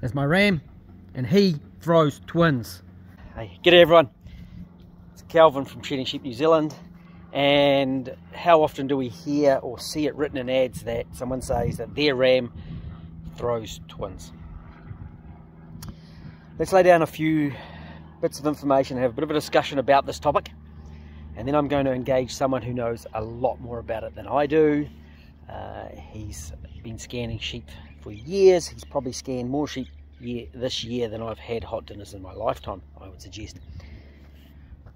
There's my ram, and he throws twins. Hey, g'day everyone. It's Calvin from Shearing Sheep New Zealand. And how often do we hear or see it written in ads that someone says that their ram throws twins? Let's lay down a few bits of information and have a bit of a discussion about this topic, and then I'm going to engage someone who knows a lot more about it than I do. He's been scanning sheep for years. He's probably scanned more sheep this year than I've had hot dinners in my lifetime, I would suggest.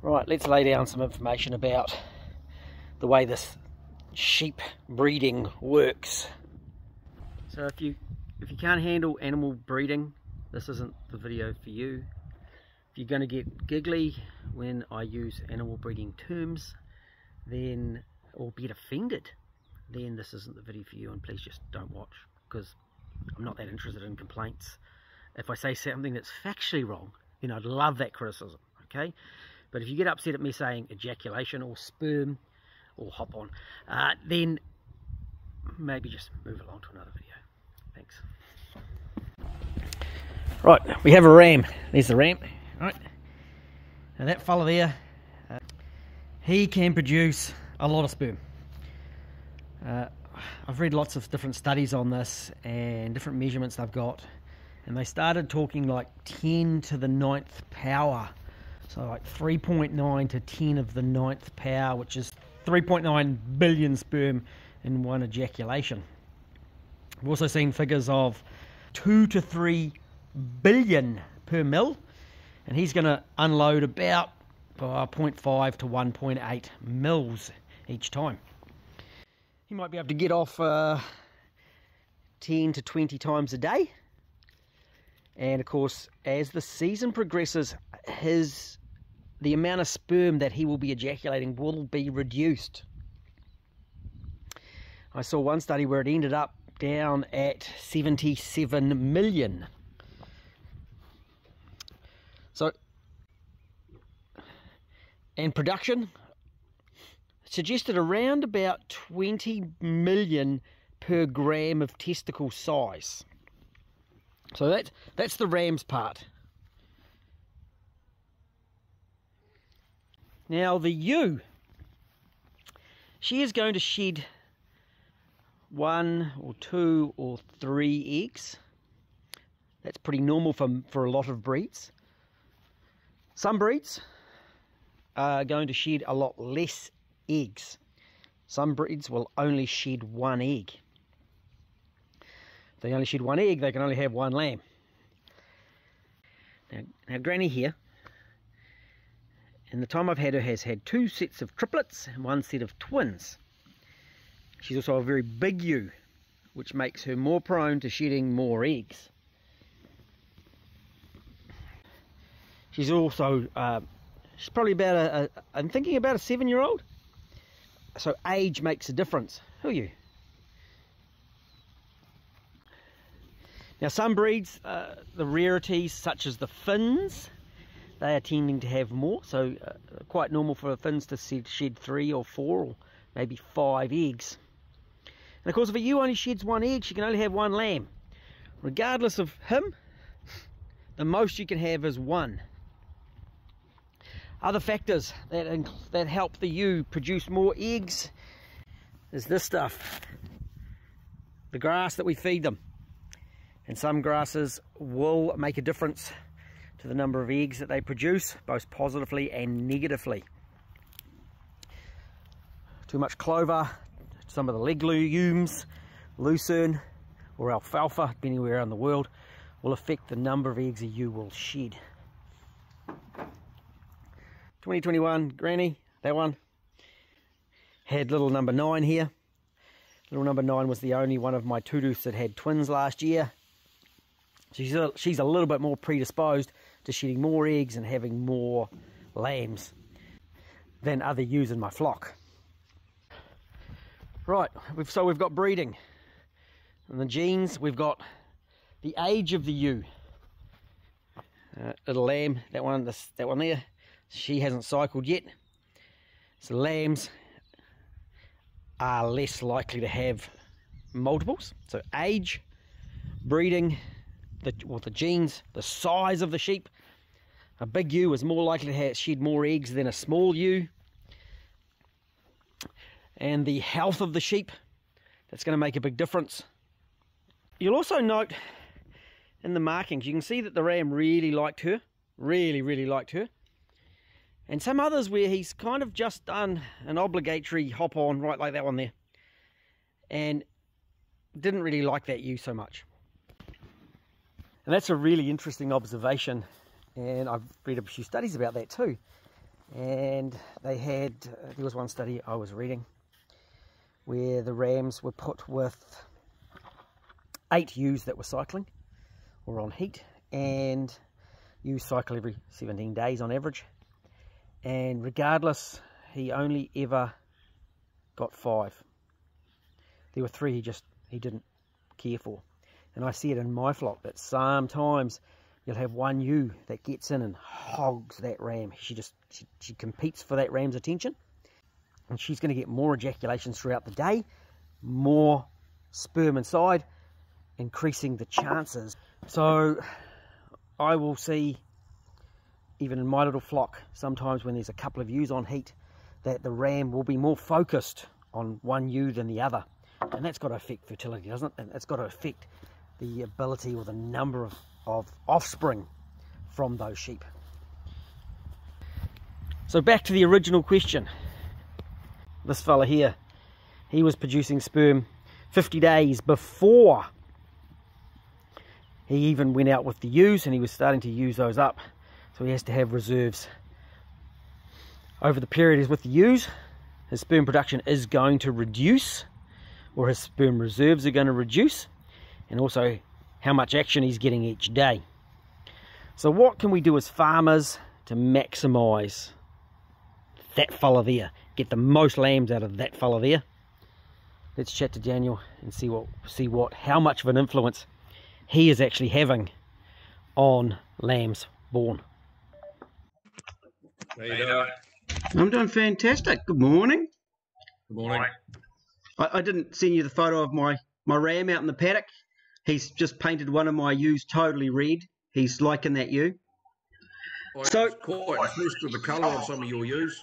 Right, let's lay down some information about the way this sheep breeding works. So if you can't handle animal breeding, this isn't the video for you. If you're going to get giggly when I use animal breeding terms, then, or get offended, then this isn't the video for you, and please just don't watch, because I'm not that interested in complaints. If I say something that's factually wrong, then I'd love that criticism, okay? But if you get upset at me saying ejaculation or sperm or hop on, then maybe just move along to another video. Thanks. Right, we have a ram. There's the ram. Right. Now that fella there, he can produce a lot of sperm. I've read lots of different studies on this and different measurements they've got, and they started talking like 10 to the 9th power. So like 3.9 to 10 of the 9th power, which is 3.9 billion sperm in one ejaculation. We've also seen figures of 2 to 3 billion per mil, and he's going to unload about 0.5 to 1.8 mils each time. He might be able to get off 10 to 20 times a day, and of course as the season progresses, the amount of sperm that he will be ejaculating will be reduced. I saw one study where it ended up down at 77 million. So, and production suggested around about 20 million per gram of testicle size. So that's the ram's part. Now the ewe, she is going to shed 1 or 2 or 3 eggs. That's pretty normal for a lot of breeds. Some breeds are going to shed a lot less eggs. Some breeds will only shed 1 egg. If they only shed 1 egg, they can only have 1 lamb. Now Granny here, in the time I've had her, has had 2 sets of triplets and 1 set of twins. She's also a very big ewe, which makes her more prone to shedding more eggs. She's also, she's probably about I'm thinking about a 7-year-old. So age makes a difference. Who are you? Now some breeds, the rarities such as the Finns, they are tending to have more. So quite normal for the Finns to shed 3 or 4 or maybe 5 eggs. And of course if a ewe only sheds 1 egg, she can only have 1 lamb. Regardless of him, the most you can have is 1. Other factors that help the ewe produce more eggs is this stuff, the grass that we feed them. And some grasses will make a difference to the number of eggs that they produce, both positively and negatively. Too much clover, some of the legumes, lucerne or alfalfa, depending where around the world, will affect the number of eggs a ewe will shed. 2021 Granny, that one, had little number 9 here. Little number 9 was the only one of my tudus that had twins last year. She's a little bit more predisposed to shedding more eggs and having more lambs than other ewes in my flock. Right, so we've got breeding. And the genes, we've got the age of the ewe. Little lamb, that one there, she hasn't cycled yet. So lambs are less likely to have multiples. So age, breeding, the genes, the size of the sheep. A big ewe is more likely to shed more eggs than a small ewe. And the health of the sheep, that's going to make a big difference. You'll also note in the markings, you can see that the ram really liked her, really liked her. And some others where he's kind of just done an obligatory hop on, right like that one there, and didn't really like that ewe so much. And that's a really interesting observation, and I've read a few studies about that too. And they had, there was one study I was reading where the rams were put with 8 ewes that were cycling or on heat, and ewes cycle every 17 days on average, and regardless, he only ever got 5. There were 3 he didn't care for. And I see it in my flock that sometimes you'll have one ewe that gets in and hogs that ram. She competes for that ram's attention, and she's going to get more ejaculations throughout the day, more sperm inside, increasing the chances. So I will see, even in my little flock, sometimes when there's a couple of ewes on heat, that the ram will be more focused on one ewe than the other. And that's got to affect fertility, doesn't it? And it's got to affect the ability or the number of offspring from those sheep. So back to the original question. This fella here, he was producing sperm 50 days before he even went out with the ewes, and he was starting to use those up. So he has to have reserves. Over the period he's with the ewes, his sperm production is going to reduce, or his sperm reserves are going to reduce, and also how much action he's getting each day. So what can we do as farmers to maximise that fella there, get the most lambs out of that fella there? Let's chat to Daniel and see how much of an influence he is actually having on lambs born. How you doing? I'm doing fantastic. Good morning. Good morning. I didn't send you the photo of my ram out in the paddock. He's just painted one of my ewes totally red. He's liking that ewe. I was quite impressed with the colour of some of your ewes.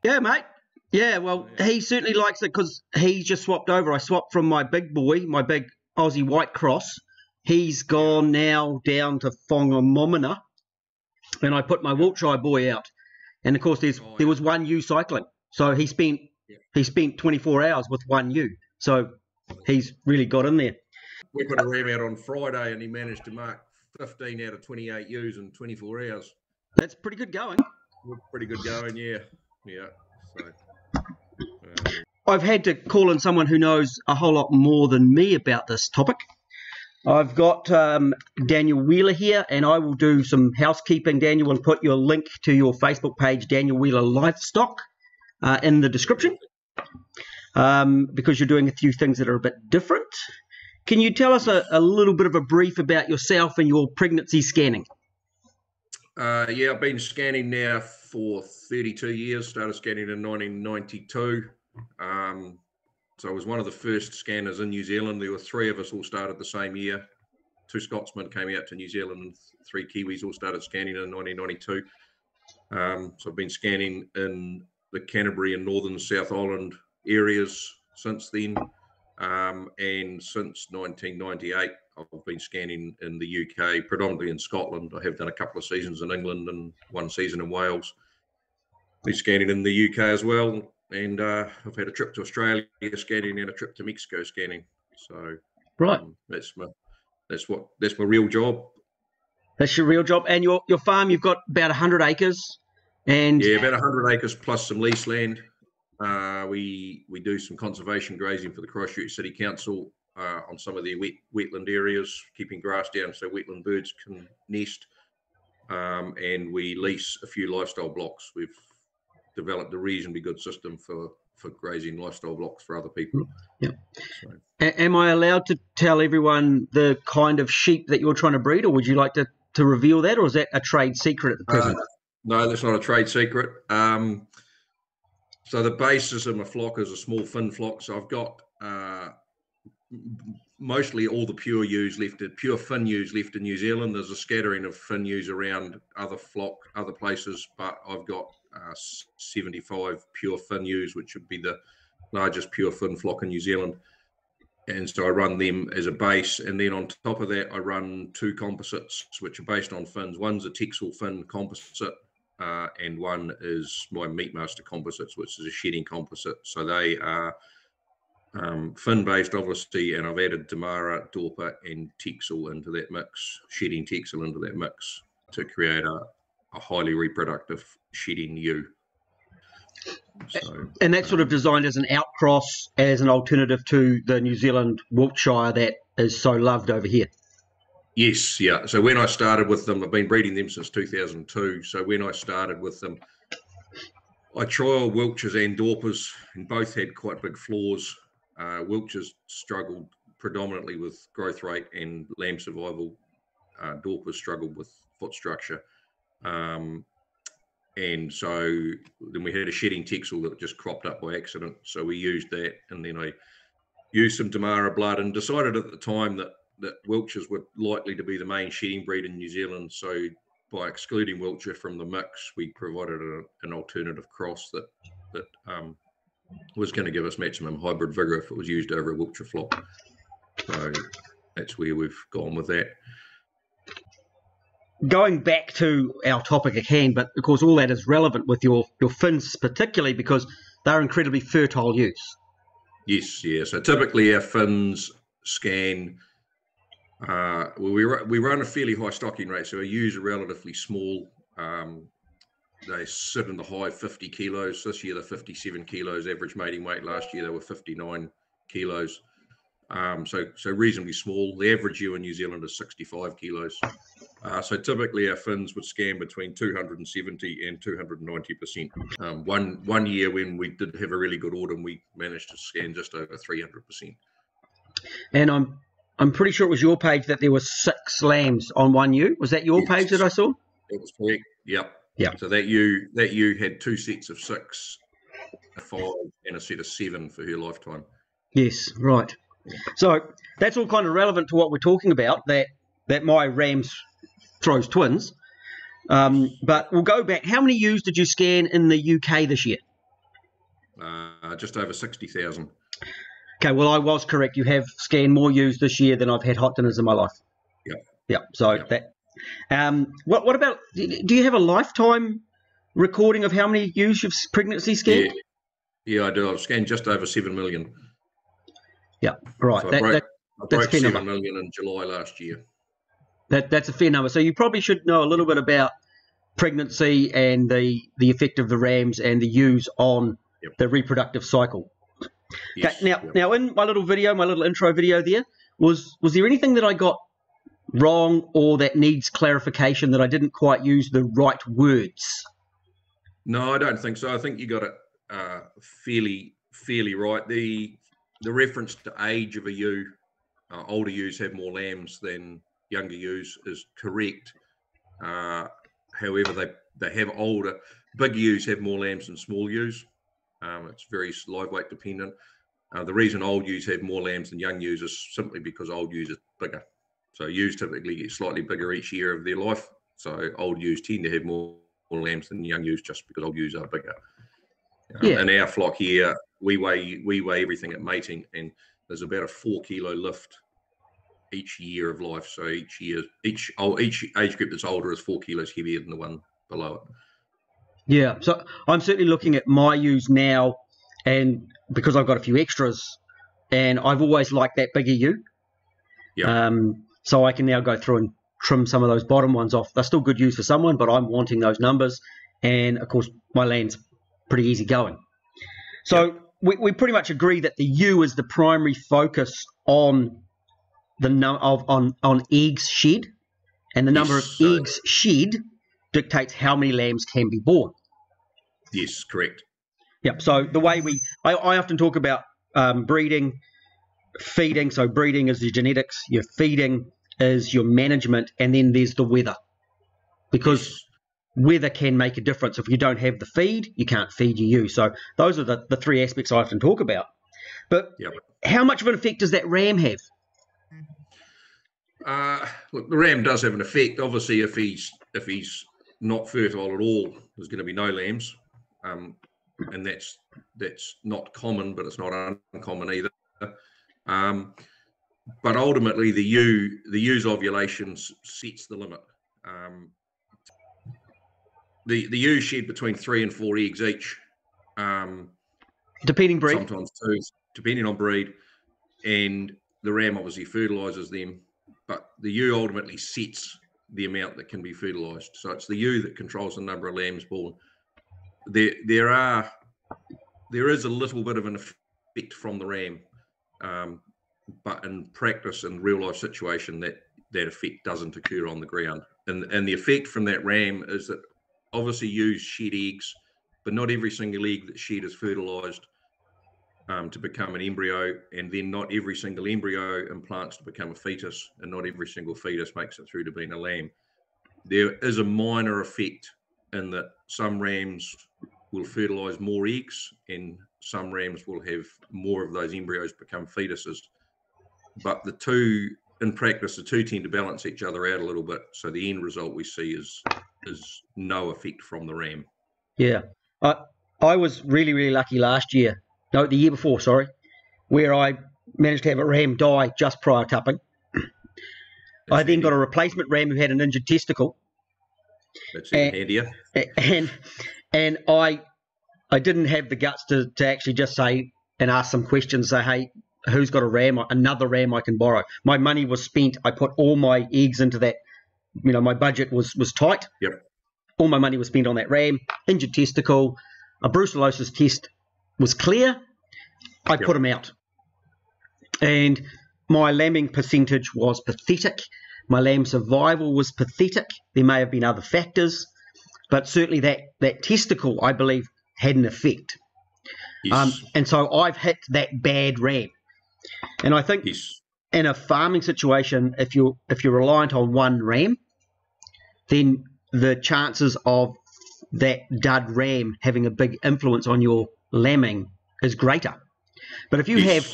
Yeah, mate. Yeah, well, he certainly likes it because he's just swapped over. I swapped from my big boy, my big Aussie white cross. He's gone now down to Whangamomina, and I put my Wiltshire boy out. And of course, there was one ewe cycling, so he spent 24 hours with one ewe. So he's really got in there. We put a ram out on Friday, and he managed to mark 15 out of 28 ewes in 24 hours. That's pretty good going. Pretty good going, yeah. So I've had to call in someone who knows a whole lot more than me about this topic. I've got Daniel Wheeler here, and I will do some housekeeping, Daniel, and put your link to your Facebook page, Daniel Wheeler Livestock, in the description, because you're doing a few things that are a bit different. Can you tell us a little bit of a brief about yourself and your pregnancy scanning? Yeah, I've been scanning now for 32 years, started scanning in 1992. So I was one of the first scanners in New Zealand. There were 3 of us all started the same year. 2 Scotsmen came out to New Zealand, and 3 Kiwis all started scanning in 1992. So I've been scanning in the Canterbury and Northern South Island areas since then. And since 1998, I've been scanning in the UK, predominantly in Scotland. I have done a couple of seasons in England and 1 season in Wales. Been scanning in the UK as well. And I've had a trip to Australia scanning and a trip to Mexico scanning. So right, that's my real job. That's your real job. And your farm, you've got about 100 acres, and yeah, about 100 acres plus some lease land. We do some conservation grazing for the Christchurch City Council on some of their wetland areas, keeping grass down so wetland birds can nest. And we lease a few lifestyle blocks. We've developed a reasonably good system for grazing lifestyle blocks for other people. Yeah. So. Am I allowed to tell everyone the kind of sheep that you're trying to breed, or would you like to reveal that, or is that a trade secret at the present? No, that's not a trade secret. So the basis of my flock is a small fin flock. So I've got mostly all the pure ewes left, pure fin ewes left in New Zealand. There's a scattering of fin ewes around other places, but I've got 75 pure fin ewes, which would be the largest pure fin flock in New Zealand. And so I run them as a base, and then on top of that, I run 2 composites, which are based on fins. One's a Texel fin composite, and one is my Meatmaster composites, which is a shedding composite. So they are fin-based, obviously, and I've added Damara, Dorper, and Texel into that mix, shedding Texel into that mix to create a highly reproductive shedding ewe. So, and that's sort of designed as an outcross, as an alternative to the New Zealand Wiltshire that is so loved over here. Yes, yeah. So when I started with them, I've been breeding them since 2002. So when I started with them, I trialled Wiltshires and Dorpers, and both had quite big flaws. Wiltshires struggled predominantly with growth rate and lamb survival. Dorpers struggled with foot structure. And so then we had a shedding Texel that just cropped up by accident. So we used that, and then I used some Damara blood and decided at the time that Wiltshires were likely to be the main shedding breed in New Zealand. So by excluding Wiltshire from the mix, we provided an alternative cross that was going to give us maximum hybrid vigour if it was used over a Wiltshire flock. So that's where we've gone with that. Going back to our topic at hand, but of course all that is relevant with your fins particularly because they're incredibly fertile ewes. Yes, yeah. So typically our fins scan, we run a fairly high stocking rate, so our ewes are relatively small. They sit in the high 50 kilos. This year they're 57 kilos. Average mating weight last year they were 59 kilos. So reasonably small. The average ewe in New Zealand is 65 kilos. So typically our fins would scan between 270 and 290%. One year when we did have a really good autumn, we managed to scan just over 300%. And I'm pretty sure it was your page that there were 6 lambs on one ewe. Was that your page that I saw? That was correct. Yep. Yeah. So that ewe had 2 sets of 6, a 5, and a set of 7 for her lifetime. Yes, right. So that's all kind of relevant to what we're talking about, that my Rams throws twins. But we'll go back. How many ewes did you scan in the UK this year? Just over 60,000. Okay, well, I was correct. You have scanned more ewes this year than I've had hot dinners in my life. Yep. Yeah. So that. What about? Do you have a lifetime recording of how many ewes you've pregnancy scanned? Yeah, I do. I've scanned just over 7 million. Yeah, right. So I broke 7 number. million in July last year. That's a fair number. So you probably should know a little bit about pregnancy and the effect of the rams and the ewes on the reproductive cycle. Yes, okay, now in my little intro video there, was there anything that I got wrong or that needs clarification, that I didn't quite use the right words? No, I don't think so. I think you got it fairly right. The reference to age of a ewe, older ewes have more lambs than younger ewes, is correct. However, they have big ewes have more lambs than small ewes. It's very live weight dependent. The reason old ewes have more lambs than young ewes is simply because old ewes are bigger. So ewes typically get slightly bigger each year of their life. So old ewes tend to have more lambs than young ewes just because old ewes are bigger. In our flock here, we weigh everything at mating, and there's about a 4 kilo lift each year of life. So each age group that's older is 4 kilos heavier than the one below it. Yeah, so I'm certainly looking at my ewes now, and because I've got a few extras, and I've always liked that bigger ewe. Yeah. So I can now go through and trim some of those bottom ones off. They're still good ewes for someone, but I'm wanting those numbers, and of course my land's pretty easy going. So we pretty much agree that the ewe is the primary focus on the on eggs shed, and the number of eggs shed dictates how many lambs can be born. Yes, correct. Yep. So the way I often talk about breeding, feeding. So breeding is your genetics, your feeding is your management, and then there's the weather, because weather can make a difference. If you don't have the feed, you can't feed your ewe. So those are the 3 aspects I often talk about. But how much of an effect does that ram have? Look, the ram does have an effect. Obviously, if he's not fertile at all, there's going to be no lambs, and that's not common, but it's not uncommon either. But ultimately, the ewes ovulation sets the limit. The ewes shed between 3 and 4 eggs each. Depending breed. Sometimes 2, depending on breed. And the ram obviously fertilises them, but the ewe ultimately sets the amount that can be fertilised. So it's the ewe that controls the number of lambs born. There is a little bit of an effect from the ram, but in practice, in real life situation, that effect doesn't occur on the ground. And the effect from that ram is that obviously ewes shed eggs, but not every single egg that's shed is fertilised to become an embryo, and then not every single embryo implants to become a fetus, and not every single fetus makes it through to being a lamb. There is a minor effect in that some rams will fertilise more eggs, and some rams will have more of those embryos become fetuses. But the two, in practice, the two tend to balance each other out a little bit. So the end result we see is no effect from the ram. Yeah. I was really, really lucky last year. No, the year before, sorry, where I managed to have a ram die just prior to tupping. I then got a replacement ram who had an injured testicle. That's even handier. And I didn't have the guts to actually just say and ask some questions, say, hey, who's got another ram I can borrow? My money was spent. I put all my eggs into that. My budget was tight. Yep. All my money was spent on that ram. Injured testicle, a brucellosis test was clear. I put him out. And my lambing percentage was pathetic. My lamb survival was pathetic. There may have been other factors, but certainly that testicle, I believe, had an effect. Yes. And so I've hit that bad ram. And I think in a farming situation, if you're reliant on one ram, then the chances of that dud ram having a big influence on your lambing is greater. But if you have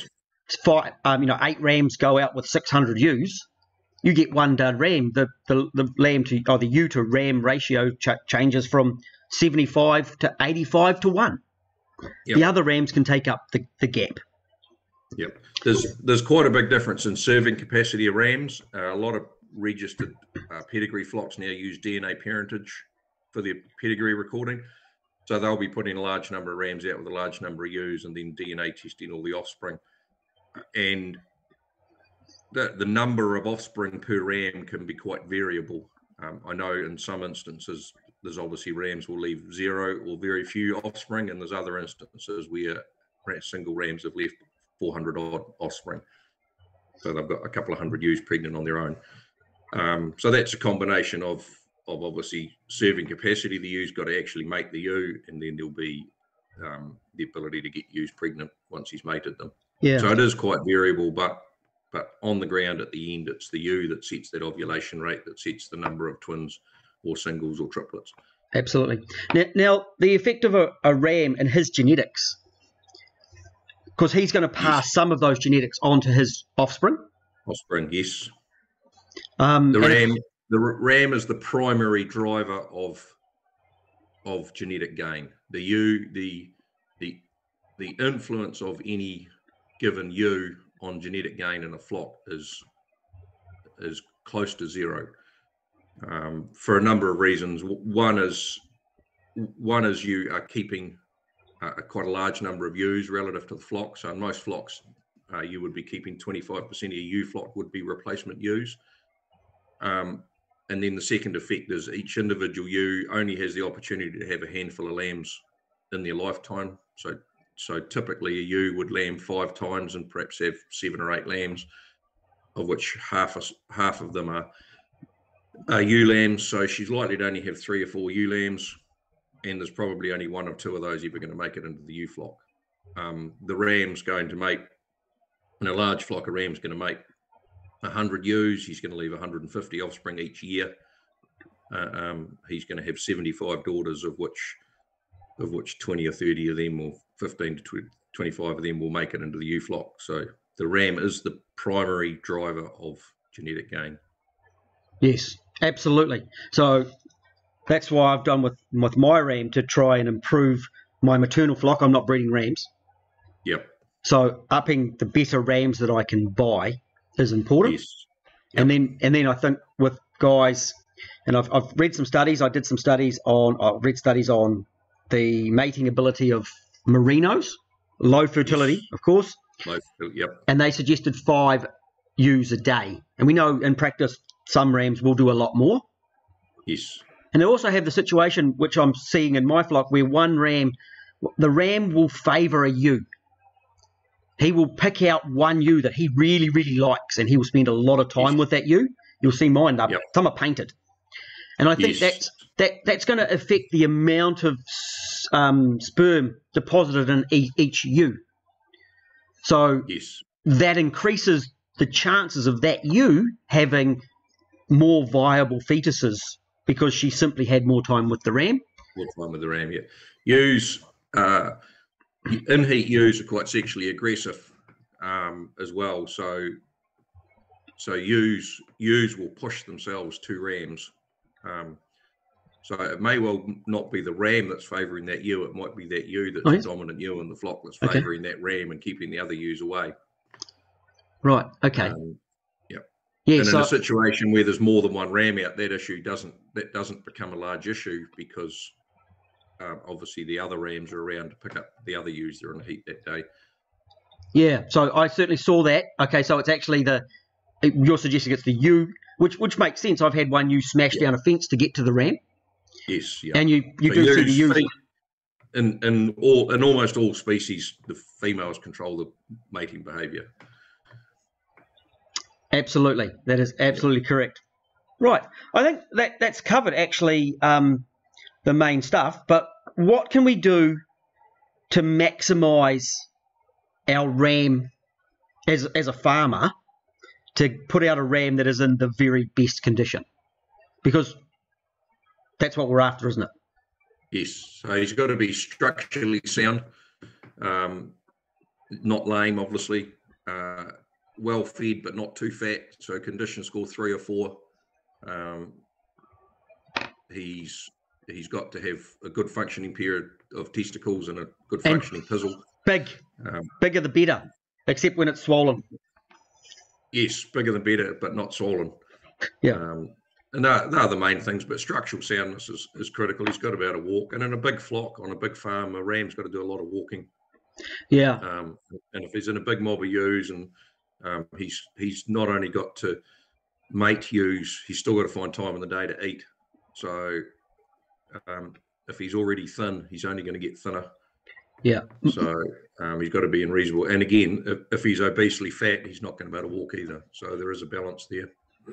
8 rams go out with 600 ewes, you get one dud ram. The lamb to the ewe to ram ratio changes from 75 to 85 to 1. Yep. The other rams can take up the gap. Yep. There's quite a big difference in serving capacity of rams. A lot of registered pedigree flocks now use DNA parentage for their pedigree recording. So they'll be putting a large number of rams out with a large number of ewes and then DNA testing all the offspring. And the number of offspring per ram can be quite variable. I know in some instances, there's obviously rams will leave 0 or very few offspring, and there's other instances where single rams have left 400 odd offspring. So they've got a couple of hundred ewes pregnant on their own. So that's a combination of obviously serving capacity. The ewe's got to actually mate the ewe, and then there'll be the ability to get ewes pregnant once he's mated them. Yeah. So it is quite variable, but on the ground at the end, it's the ewe that sets that ovulation rate, that sets the number of twins or singles or triplets. Absolutely. Now the effect of a ram and his genetics, because he's going to pass some of those genetics on to his offspring. Offspring, yes. The ram is the primary driver of genetic gain. The ewe, the influence of any given ewe on genetic gain in a flock is close to 0, for a number of reasons. One is you are keeping quite a large number of ewes relative to the flock. So in most flocks, you would be keeping 25% of your ewe flock would be replacement ewes. And then the second effect is each individual ewe only has the opportunity to have a handful of lambs in their lifetime. So typically a ewe would lamb 5 times and perhaps have 7 or 8 lambs, of which half of them are ewe lambs. So she's likely to only have 3 or 4 ewe lambs, and there's probably only 1 or 2 of those ever going to make it into the ewe flock. The ram's going to mate, in a large flock of rams, going to mate 100 ewes. He's going to leave 150 offspring each year. He's going to have 75 daughters, of which 20 or 30 of them, or 15 to 25 of them, will make it into the ewe flock. So the ram is the primary driver of genetic gain. Yes, absolutely. So that's why I've done with my ram to try and improve my maternal flock. I'm not breeding rams. Yep. So upping the better rams that I can buy is important. Yes. Yep. And then I think with guys, and I've read some studies. I read studies on the mating ability of merinos, low fertility, Yes. of course. Yep. And they suggested 5 ewes a day. And we know in practice some rams will do a lot more. Yes. And they also have the situation, which I'm seeing in my flock, where the ram will favour a ewe. He will pick out one ewe that he really, really likes, and he will spend a lot of time with that ewe. You'll see mine, some are painted. And I think that's going to affect the amount of sperm deposited in each ewe. So that increases the chances of that ewe having more viable fetuses because she simply had more time with the ram. More time with the ram, yeah. Ewes, in-heat ewes are quite sexually aggressive as well. So ewes will push themselves to rams. So it may well not be the ram that's favouring that ewe. It might be that ewe that's a dominant ewe in the flock that's favouring that ram and keeping the other ewes away. Right. Okay. Yeah, and in a situation where there's more than one ram out, that doesn't become a large issue because obviously the other rams are around to pick up the other ewes that are in the heat that day. Yeah, so I certainly saw that. Okay, so it's actually you're suggesting it's the ewe, which makes sense. I've had one ewe smash down a fence to get to the ram. Yes, yeah. And you do see the ewes. In almost all species, the females control the mating behaviour. Absolutely, that is absolutely correct. Right, I think that's covered actually the main stuff. But what can we do to maximise our ram as a farmer to put out a ram that is in the very best condition? Because that's what we're after, isn't it? Yes, so he's got to be structurally sound, not lame, obviously. Well fed but not too fat, so condition score 3 or 4. He's got to have a good functioning pair of testicles and a good functioning pizzle. Bigger the better, except when it's swollen. Yes, bigger the better, but not swollen. Yeah. And they're the main things, but structural soundness is critical. He's got to be able to walk, and in a big flock on a big farm, a ram's got to do a lot of walking. Yeah. And if he's in a big mob of ewes and he's not only got to mate ewes, he's still got to find time in the day to eat. So if he's already thin, he's only going to get thinner. Yeah. So he's got to be in reasonable. And again, if he's obesely fat, he's not going to be able to walk either. So there is a balance there.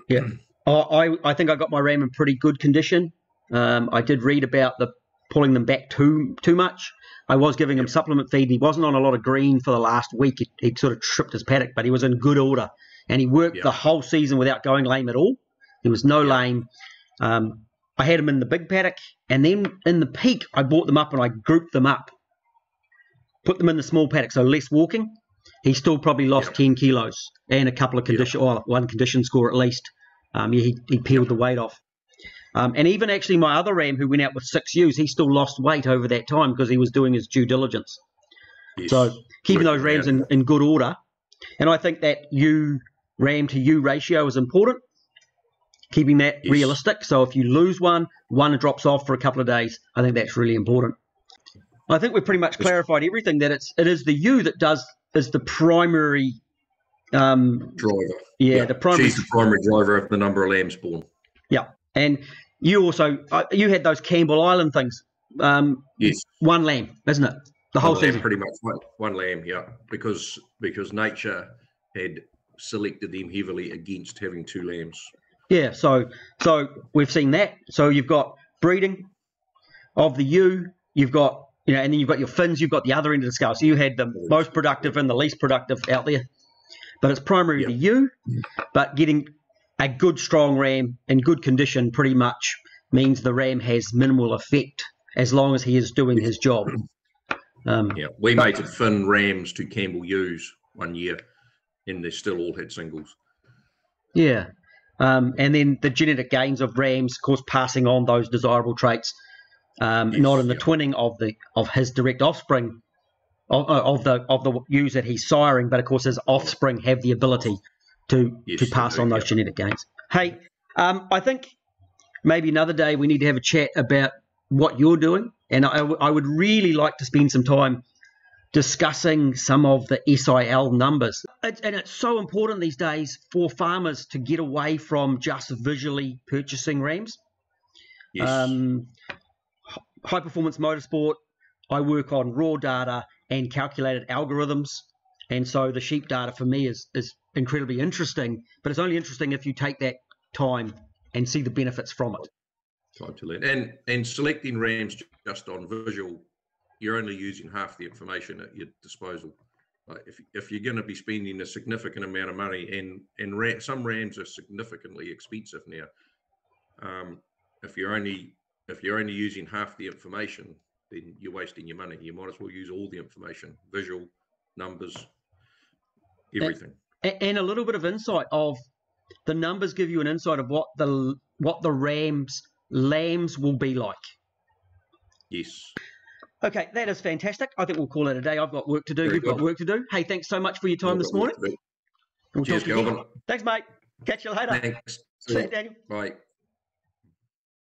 Yeah. I think I got my ram in pretty good condition. I did read about the pulling them back too much. I was giving him supplement feed. He wasn't on a lot of green for the last week. He sort of tripped his paddock, but he was in good order. And he worked the whole season without going lame at all. There was no lame. I had him in the big paddock. And then in the peak, I brought them up and I grouped them up. Put them in the small paddock, so less walking. He still probably lost 10 kilos and a couple of one condition score at least. He peeled the weight off. And even actually my other ram who went out with 6 ewes, he still lost weight over that time because he was doing his due diligence. Yes. So keeping those rams in good order. And I think that ram to ewe ratio is important. Keeping that realistic. So if you lose one drops off for a couple of days. I think that's really important. I think we've pretty much clarified everything, that it is the ewe that is the primary driver. Yeah, she's the primary driver of the number of lambs born. Yeah. And you also, you had those Campbell Island things. Yes. One lamb, isn't it? The whole season. Pretty much one lamb, yeah. Because nature had selected them heavily against having 2 lambs. Yeah, so we've seen that. So you've got breeding of the ewe, you've got, and then you've got your fins, you've got the other end of the scale. So you had the most productive and the least productive out there. But it's primarily the ewe, but getting a good strong ram in good condition pretty much means the ram has minimal effect as long as he is doing his job. We mated Finn rams to Campbell ewes one year, and they still all had singles. Yeah. And then the genetic gains of rams, of course, passing on those desirable traits, not in the twinning of his direct offspring, of the ewes that he's siring, but of course his offspring have the ability to pass on those genetic gains. Hey, I think maybe another day we need to have a chat about what you're doing, and I would really like to spend some time discussing some of the SIL numbers. And it's so important these days for farmers to get away from just visually purchasing rams. Yes. High performance motorsport, I work on raw data and calculated algorithms, and so the sheep data for me is incredibly interesting, but it's only interesting if you take that time and see the benefits from it. Time to learn. And selecting rams just on visual, you're only using half the information at your disposal. If you're going to be spending a significant amount of money, and some rams are significantly expensive now, if you're only using half the information, then you're wasting your money. You might as well use all the information, visual, numbers, everything. And a little bit of insight of the numbers give you an insight of what the lambs will be like. Yes. Okay, that is fantastic. I think we'll call it a day. I've got work to do. You've got work to do. Hey, thanks so much for your time this morning. Cheers, Calvin. Thanks, mate. Catch you later. Thanks. See you, Daniel. Bye.